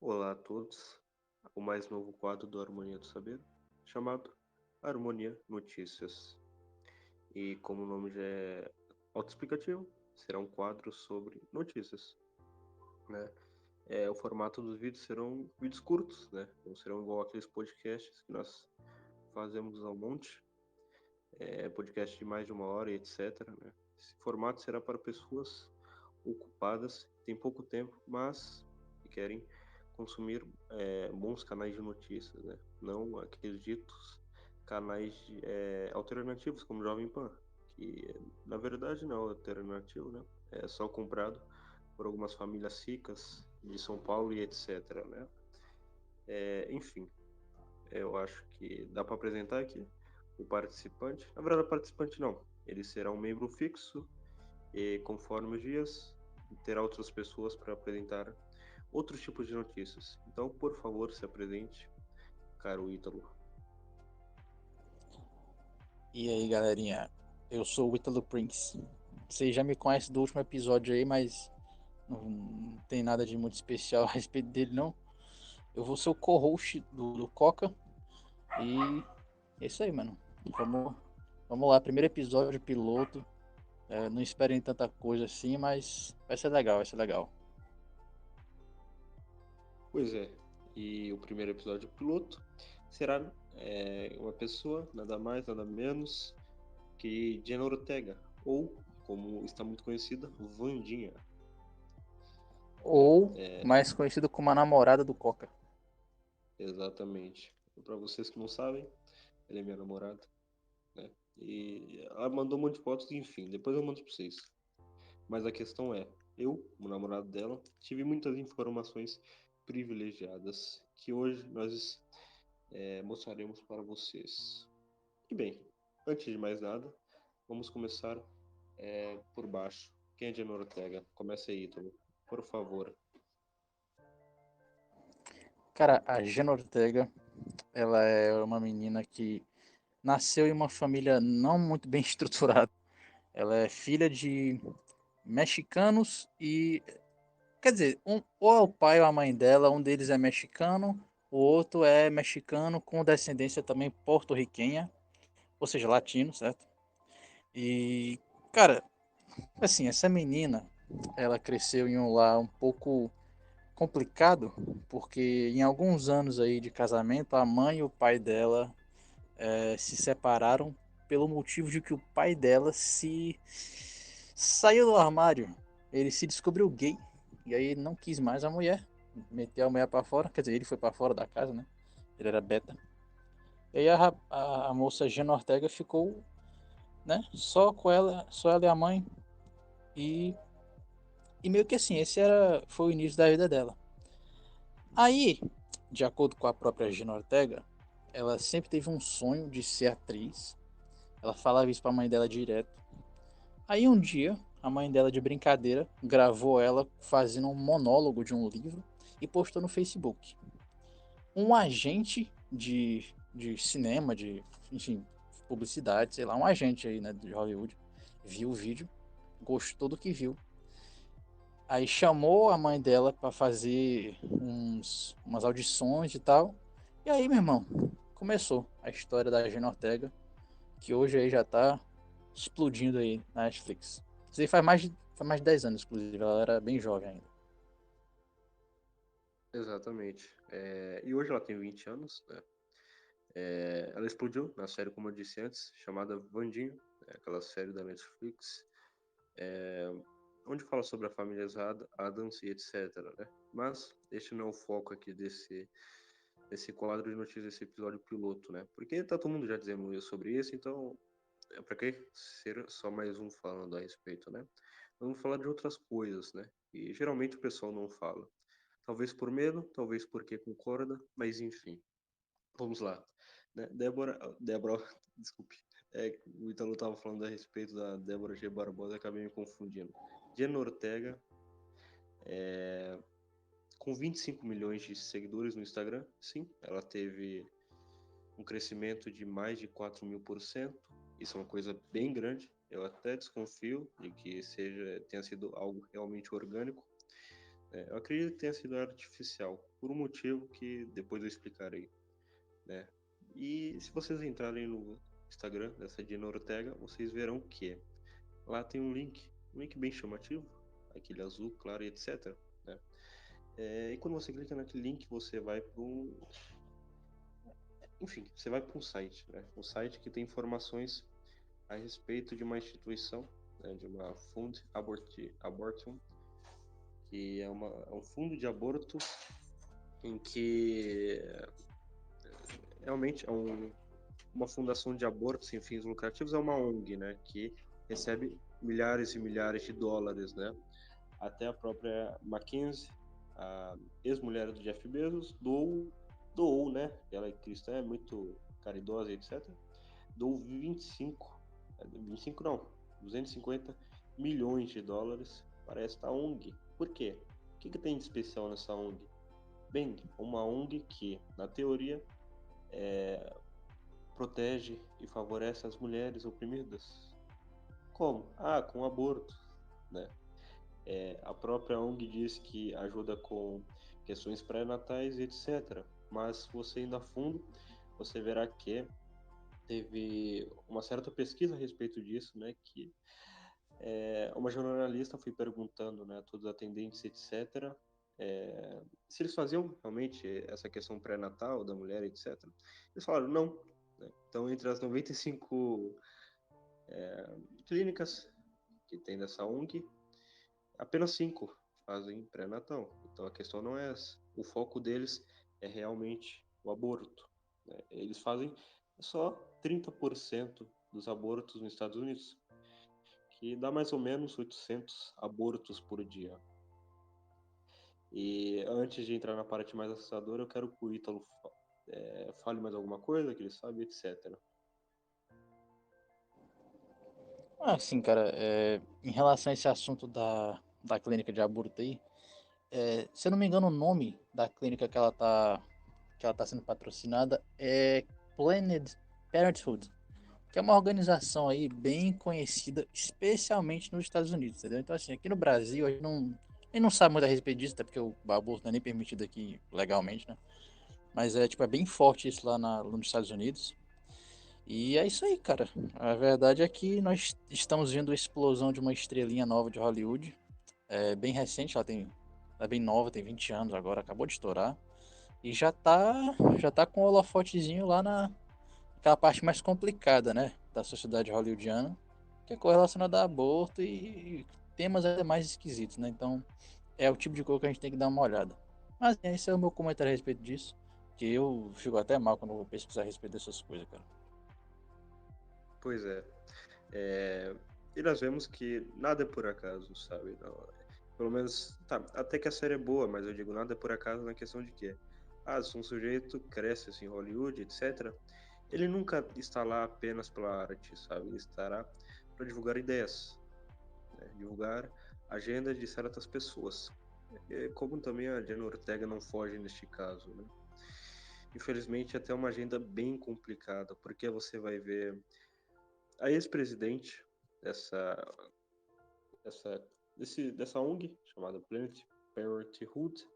Olá a todos, o mais novo quadro do Harmonia do Saber, chamado Harmonia Notícias. E como o nome já é autoexplicativo, será um quadro sobre notícias, né? O formato dos vídeos serão vídeos curtos, né? Não serão igual aqueles podcasts que nós fazemos ao monte, podcast de mais de uma hora e etc, né? Esse formato será para pessoas ocupadas, têm pouco tempo, mas que querem consumir bons canais de notícias, né? Não aqueles ditos canais alternativos como Jovem Pan, que na verdade não é alternativo, né? É só comprado por algumas famílias ricas de São Paulo e etc, né? Enfim, eu acho que dá para apresentar aqui o participante. Na verdade, o participante não. Ele será um membro fixo e conforme os dias terá outras pessoas para apresentar outros tipos de notícias. Então, por favor, se apresente, caro Ítalo. E aí, galerinha? Eu sou o Ítalo Prince. Vocês já me conhecem do último episódio aí, mas não tem nada de muito especial a respeito dele, não. Eu vou ser o co-host do Coca. E é isso aí, mano. Vamos, vamos lá, primeiro episódio, piloto. Não esperem tanta coisa assim, mas vai ser legal, vai ser legal. Pois é, e o primeiro episódio piloto será uma pessoa, nada mais, nada menos que Jenna Ortega, ou, como está muito conhecida, Vandinha. Né? Ou mais conhecido como a namorada do Coca. Exatamente. Para vocês que não sabem, ela é minha namorada, né? E ela mandou um monte de fotos, enfim, depois eu mando para vocês. Mas a questão é, eu, o namorado dela, tive muitas informações privilegiadas que hoje nós mostraremos para vocês. E bem, antes de mais nada, vamos começar por baixo. Quem é Jenna Ortega? Começa aí, Ítalo, por favor. Cara, a Jenna Ortega, ela é uma menina que nasceu em uma família não muito bem estruturada. Ela é filha de mexicanos e. Quer dizer, ou é o pai ou a mãe dela, um deles é mexicano, o outro é mexicano com descendência também porto-riquenha, ou seja, latino, certo? E, cara, assim, essa menina, ela cresceu em um lar um pouco complicado, porque em alguns anos aí de casamento, a mãe e o pai dela se separaram pelo motivo de que o pai dela se saiu do armário. Ele se descobriu gay e aí não quis mais a mulher, meteu a mulher para fora, quer dizer, ele foi para fora da casa, né? Ele era beta. E aí a moça Gina Ortega ficou, né, só com ela, só ela e a mãe e meio que assim, esse foi o início da vida dela. Aí, de acordo com a própria Gina Ortega, ela sempre teve um sonho de ser atriz. Ela falava isso pra mãe dela direto. Aí um dia, a mãe dela, de brincadeira, gravou ela fazendo um monólogo de um livro e postou no Facebook. Um agente de cinema, enfim, publicidade, sei lá, um agente aí, né, de Hollywood, viu o vídeo, gostou do que viu. Aí chamou a mãe dela para fazer umas audições e tal. E aí, meu irmão, começou a história da Gina Ortega, que hoje aí já tá explodindo aí na Netflix. Isso aí faz mais de 10 anos, inclusive. Ela era bem jovem ainda. Exatamente. E hoje ela tem 20 anos, né? Ela explodiu na série, como eu disse antes, chamada Vandinha, né? Aquela série da Netflix, é, onde fala sobre a família Adams e etc, né? Mas este não é o foco aqui desse quadro de notícias, desse episódio piloto, né? Porque tá todo mundo já dizendo sobre isso, então para que ser só mais um falando a respeito, né? Vamos falar de outras coisas, né? E geralmente o pessoal não fala. Talvez por medo, talvez porque concorda, mas enfim. Vamos lá. Né? Débora, desculpe. O Italo estava falando a respeito da Débora G. Barbosa, acabei me confundindo. Jenna Ortega, com 25 milhões de seguidores no Instagram, sim, ela teve um crescimento de mais de 4.000%. Isso é uma coisa bem grande. Eu até desconfio de que tenha sido algo realmente orgânico. Eu acredito que tenha sido artificial, por um motivo que depois eu explicarei, né? E se vocês entrarem no Instagram dessa Dina Ortega, vocês verão que lá tem um link bem chamativo, aquele azul, claro, e etc, né? E quando você clica naquele link, você vai para enfim, você vai para um site, né? Um site que tem informações a respeito de uma instituição, né? De uma Fund Abortum, que é um fundo de aborto em que realmente uma fundação de aborto sem fins lucrativos, é uma ONG, né? Que recebe milhares e milhares de dólares, né? Até a própria Mackenzie, a ex-mulher do Jeff Bezos, doou, né? Ela é cristã, é muito caridosa, etc. Doou 25 não, 250 milhões de dólares para esta ONG. Por quê? O que tem de especial nessa ONG? Bem, uma ONG que, na teoria, protege e favorece as mulheres oprimidas. Como? Ah, com aborto, né? A própria ONG diz que ajuda com questões pré-natais e etc. Mas se você ir a fundo, você verá que teve uma certa pesquisa a respeito disso, né? Que uma jornalista foi perguntando, né, a todos os atendentes, etc., se eles faziam realmente essa questão pré-natal da mulher, etc. Eles falaram não. Né? Então, entre as 95 clínicas que tem dessa ONG, apenas 5 fazem pré-natal. Então, a questão não é essa. O foco deles é realmente o aborto. Né? Eles fazem só 30% dos abortos nos Estados Unidos, que dá mais ou menos 800 abortos por dia. E antes de entrar na parte mais assustadora, eu quero que o Ítalo fale mais alguma coisa, que ele sabe, etc. Ah, sim, cara, em relação a esse assunto da clínica de aborto aí, se eu não me engano, o nome da clínica que ela tá sendo patrocinada é Planned Parenthood, que é uma organização aí bem conhecida, especialmente nos Estados Unidos, entendeu? Então, assim, aqui no Brasil, a gente não sabe muito a respeito disso, até porque o aborto não é nem permitido aqui legalmente, né? Mas tipo, é bem forte isso lá nos Estados Unidos. E é isso aí, cara. A verdade é que nós estamos vendo a explosão de uma estrelinha nova de Hollywood. É bem recente, ela é bem nova, tem 20 anos agora, acabou de estourar. E já tá com o holofotezinho lá naquela parte mais complicada, né, da sociedade hollywoodiana, que é correlacionada a aborto e temas ainda mais esquisitos, né? Então, é o tipo de coisa que a gente tem que dar uma olhada. Mas esse é o meu comentário a respeito disso, que eu fico até mal quando eu vou pesquisar a respeito dessas coisas, cara. Pois é, e nós vemos que nada é por acaso, sabe? Não, pelo menos, tá, até que a série é boa, mas eu digo nada é por acaso na questão de que, se um sujeito cresce assim, em Hollywood, etc., ele nunca está lá apenas pela arte, sabe? Ele estará para divulgar ideias, né? Divulgar agendas de certas pessoas. Como também a Jenna Ortega não foge neste caso, né? Infelizmente, até uma agenda bem complicada, porque você vai ver a ex-presidente dessa, dessa, dessa ONG, chamada Planet Parenthood,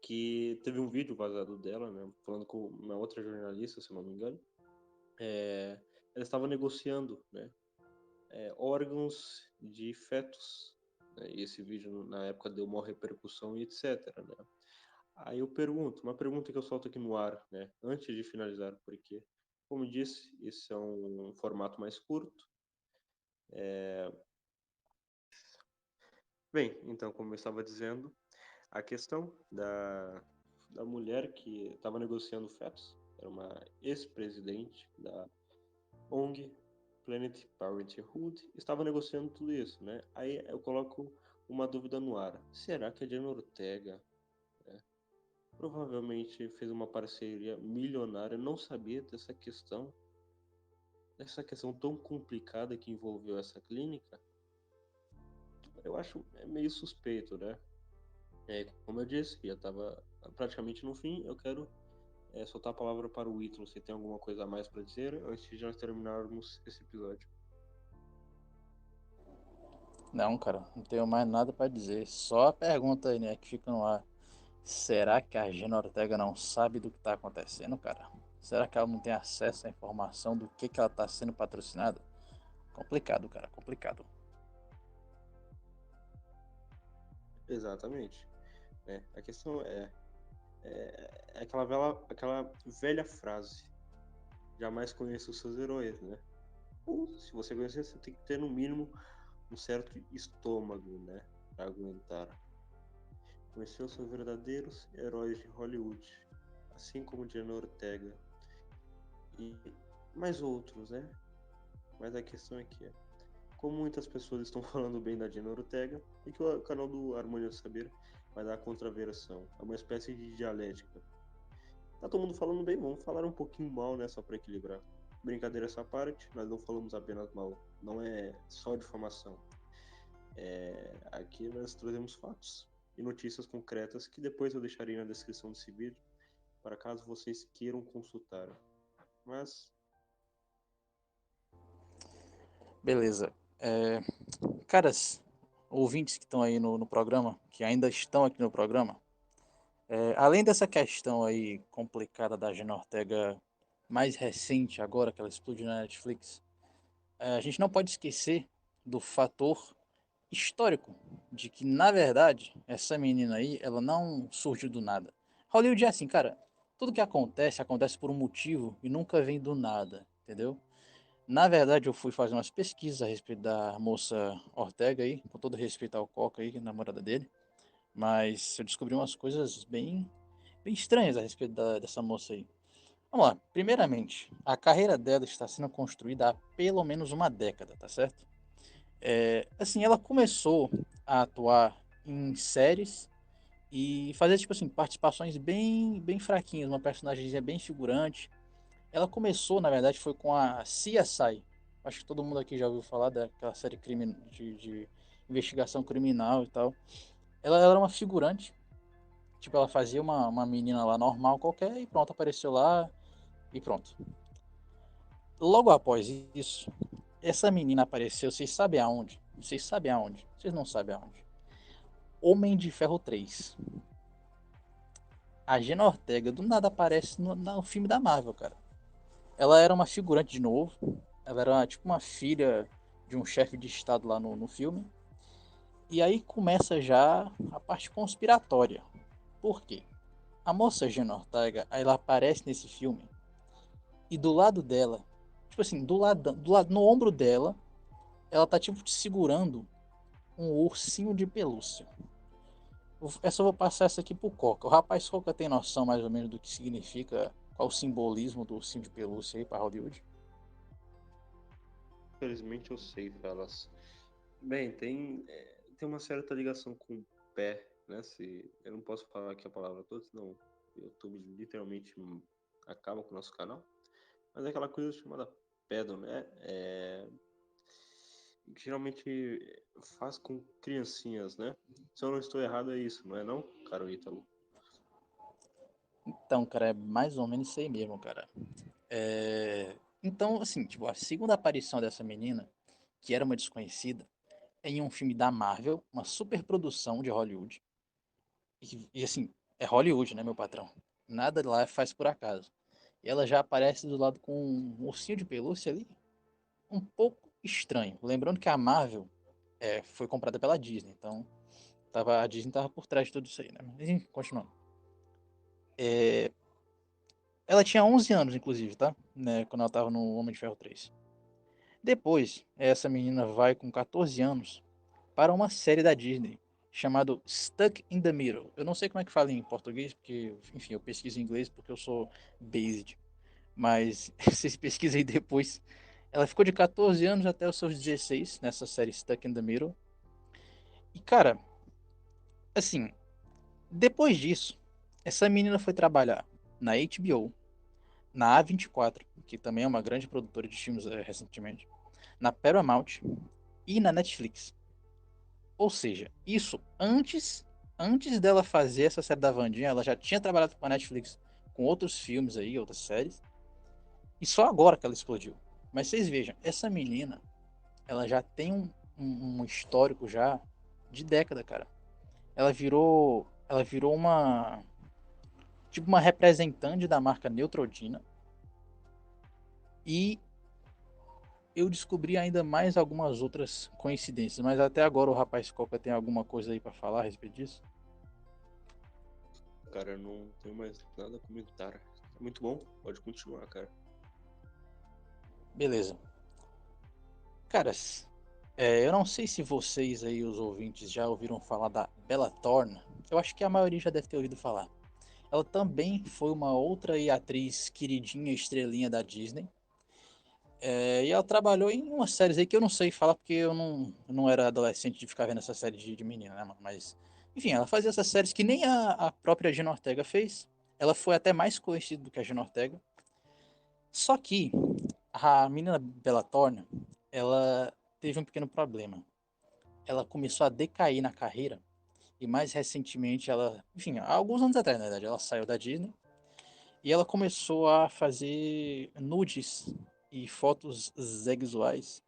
que teve um vídeo vazado dela, né, falando com uma outra jornalista, se eu não me engano. Ela estava negociando, né, órgãos de fetos. Né, e esse vídeo, na época, deu uma repercussão e etc. Né? Aí eu pergunto, uma pergunta que eu solto aqui no ar, né, antes de finalizar, porque, como disse, esse é um formato mais curto. Bem, então, como eu estava dizendo, a questão da mulher que estava negociando fetos, era uma ex-presidente da ONG Planet Parenthood, estava negociando tudo isso, né? Aí eu coloco uma dúvida no ar. Será que a Jenna Ortega, né, provavelmente fez uma parceria milionária, não sabia dessa questão tão complicada que envolveu essa clínica? Eu acho meio suspeito, né? Como eu disse, já estava praticamente no fim. Eu quero soltar a palavra para o Ítalo. Você tem alguma coisa a mais para dizer antes de nós terminarmos esse episódio? Não, cara, não tenho mais nada pra dizer. Só a pergunta aí, né, que fica no ar. Será que a Gina Ortega não sabe do que tá acontecendo, cara? Será que ela não tem acesso à informação do que ela tá sendo patrocinada? Complicado, cara, complicado. Exatamente. Né? A questão é aquela velha frase: jamais conheça os seus heróis, né? Ou se você conhecer, você tem que ter no mínimo um certo estômago, né? Para aguentar. Conhecer os seus verdadeiros heróis de Hollywood, assim como Jenna Ortega e mais outros, né? Mas a questão é que, como muitas pessoas estão falando bem da Jenna Ortega, e que o canal do Harmonia Saber vai dar a contraversão. É uma espécie de dialética. Tá todo mundo falando bem, vamos falar um pouquinho mal, né? Só para equilibrar. Brincadeira essa parte, nós não falamos apenas mal. Não é só difamação. Aqui nós trazemos fatos e notícias concretas que depois eu deixarei na descrição desse vídeo, para caso vocês queiram consultar. Mas, Beleza. Caras, ouvintes que estão aí no programa, que ainda estão aqui no programa, além dessa questão aí complicada da Gina Ortega mais recente, agora que ela explodiu na Netflix, a gente não pode esquecer do fator histórico de que, na verdade, essa menina aí, ela não surgiu do nada. Hollywood é assim, cara, tudo que acontece, acontece por um motivo e nunca vem do nada, entendeu? Na verdade, eu fui fazer umas pesquisas a respeito da moça Ortega aí, com todo respeito ao Coca aí, que é a namorada dele, mas eu descobri umas coisas bem estranhas a respeito dessa moça aí. Vamos lá, primeiramente, a carreira dela está sendo construída há pelo menos uma década, tá certo? Assim, ela começou a atuar em séries e fazer, tipo assim, participações bem fraquinhas, uma personagem bem figurante. Ela começou, na verdade, foi com a CSI. Acho que todo mundo aqui já ouviu falar daquela série de investigação criminal e tal. Ela era uma figurante, tipo, ela fazia uma menina lá normal qualquer e pronto, apareceu lá e pronto. Logo após isso, essa menina apareceu, vocês sabem aonde? Vocês sabem aonde? Vocês não sabem aonde? Homem de Ferro 3. A Jenna Ortega do nada aparece no filme da Marvel, cara. Ela era uma figurante de novo. Ela era tipo uma filha de um chefe de estado lá no filme. E aí começa já a parte conspiratória. Por quê? A moça Jenna Ortega, ela aparece nesse filme e do lado dela, tipo assim, do lado no ombro dela, ela tá tipo segurando um ursinho de pelúcia. Essa eu vou passar essa aqui pro Coca. O rapaz Coca tem noção mais ou menos do que significa, qual o simbolismo do ursinho de pelúcia aí para Hollywood? infelizmente, eu sei, Felas. Bem, tem uma certa ligação com o pé, né? Se, eu não posso falar aqui a palavra toda, senão o YouTube literalmente acaba com o nosso canal. Mas é aquela coisa chamada pedal, né? Que geralmente faz com criancinhas, né? Se eu não estou errado, é isso, não é não, caro Ítalo? Então, cara, é mais ou menos isso aí mesmo, cara. Então, assim, tipo, a segunda aparição dessa menina, que era uma desconhecida, é em um filme da Marvel, uma superprodução de Hollywood. E assim, é Hollywood, né, meu patrão? Nada lá faz por acaso. E ela já aparece do lado com um ursinho de pelúcia ali, um pouco estranho. Lembrando que a Marvel foi comprada pela Disney, então a Disney tava por trás de tudo isso aí, né? Mas enfim, continuando. Ela tinha 11 anos, inclusive, tá? Né, quando ela tava no Homem de Ferro 3. Depois, essa menina vai com 14 anos para uma série da Disney chamado Stuck in the Middle. Eu não sei como é que fala em português, porque, enfim, eu pesquiso em inglês porque eu sou based. Mas vocês pesquisem aí depois. Ela ficou de 14 anos até os seus 16 nessa série Stuck in the Middle. E, cara, assim, depois disso, essa menina foi trabalhar na HBO, na A24, que também é uma grande produtora de filmes recentemente, na Paramount e na Netflix. Ou seja, isso antes dela fazer essa série da Wandinha, ela já tinha trabalhado com a Netflix com outros filmes aí, outras séries, e só agora que ela explodiu. Mas vocês vejam, essa menina, ela já tem um histórico já de década, cara. Ela virou uma, tipo uma representante da marca Neutrogena. E eu descobri ainda mais algumas outras coincidências, mas até agora o rapaz Coca tem alguma coisa aí pra falar a respeito disso? Cara, eu não tenho mais nada a comentar. Tá muito bom, pode continuar, cara. Beleza. Caras, eu não sei se vocês aí, os ouvintes, já ouviram falar da Bella Thorne. Eu acho que a maioria já deve ter ouvido falar. Ela também foi uma outra aí atriz queridinha, estrelinha da Disney. E ela trabalhou em umas séries aí que eu não sei falar porque eu não era adolescente de ficar vendo essa série de menina, né, mano? Mas, enfim, ela fazia essas séries que nem a própria Gina Ortega fez. Ela foi até mais conhecida do que a Gina Ortega. Só que a menina Bella Thorne, ela teve um pequeno problema. Ela começou a decair na carreira e mais recentemente ela, enfim, há alguns anos atrás, na verdade, ela saiu da Disney e ela começou a fazer nudes e fotos sexuais.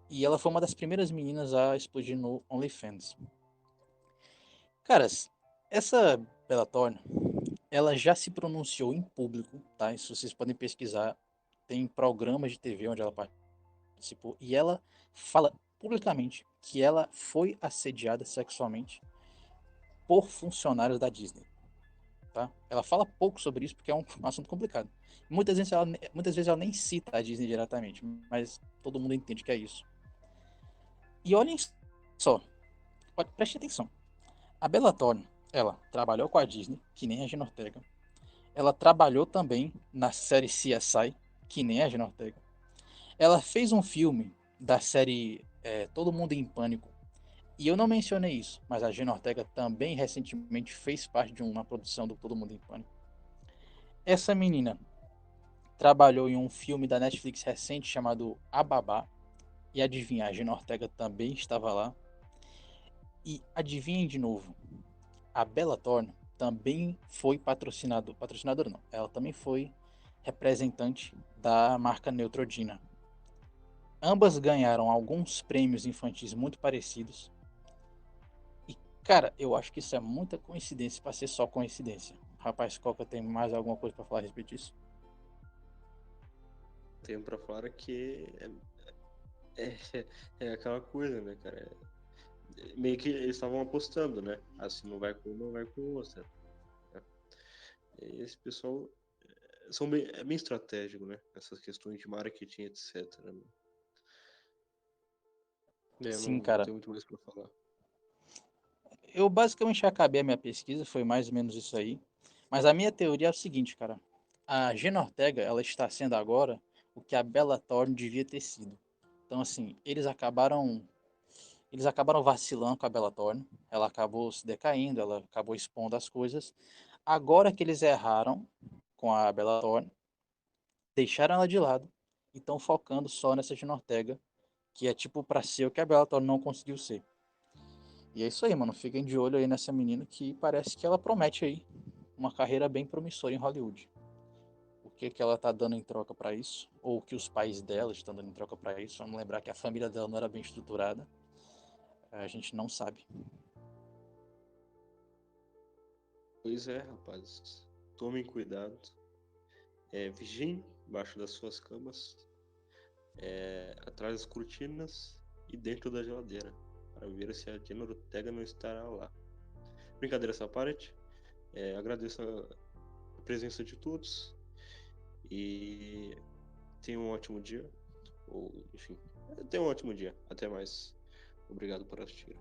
E ela foi uma das primeiras meninas a explodir no OnlyFans. Caras, essa Bella Thorne, ela já se pronunciou em público, tá? Isso vocês podem pesquisar. Tem programas de TV onde ela participou. E ela fala publicamente que ela foi assediada sexualmente por funcionários da Disney, tá? Ela fala pouco sobre isso porque é um assunto complicado. Muitas vezes ela nem cita a Disney diretamente, mas todo mundo entende que é isso. E olhem só, preste atenção. A Bella Thorne, ela trabalhou com a Disney, que nem a Gina Ortega. Ela trabalhou também na série CSI, que nem a Gina Ortega. Ela fez um filme da série Todo Mundo em Pânico. E eu não mencionei isso, mas a Gina Ortega também recentemente fez parte de uma produção do Todo Mundo em Pânico. Essa menina trabalhou em um filme da Netflix recente chamado A Babá. E adivinha, a Gina Ortega também estava lá. E adivinhem de novo, a Bella Thorne também foi patrocinadora não, ela também foi representante da marca Neutrogena. Ambas ganharam alguns prêmios infantis muito parecidos. E, cara, eu acho que isso é muita coincidência para ser só coincidência. Rapaz, Coca tem mais alguma coisa para falar a respeito disso? Tenho pra falar que é aquela coisa, né, cara? Meio que eles estavam apostando, né? Assim não vai com um, não vai com o outro. Né? E esse pessoal é bem estratégico, né? Essas questões de marketing, etc. Né? Eu Sim, não cara. tenho muito mais pra falar. Eu basicamente acabei a minha pesquisa, foi mais ou menos isso aí. Mas a minha teoria é o seguinte, cara. A Gina Ortega, ela está sendo agora o que a Bella Thorne devia ter sido. Então, assim, eles acabaram vacilando com a Bella Thorne. Ela acabou se decaindo, ela acabou expondo as coisas. Agora que eles erraram com a Bella Thorne, deixaram ela de lado e estão focando só nessa Gina Ortega, que é tipo pra ser o que a Bella Thorne não conseguiu ser. E é isso aí, mano. Fiquem de olho aí nessa menina que parece que ela promete aí uma carreira bem promissora em Hollywood. O que que ela tá dando em troca pra isso? Ou o que os pais dela estão dando em troca pra isso? Vamos lembrar que a família dela não era bem estruturada. A gente não sabe. Pois é, rapazes. Tomem cuidado. Vigiem embaixo das suas camas, atrás das cortinas e dentro da geladeira, para ver se a Jenna Ortega não estará lá. Brincadeira essa parte. Agradeço a presença de todos e tenham um ótimo dia. Ou, enfim, tenham um ótimo dia. Até mais. Obrigado por assistir.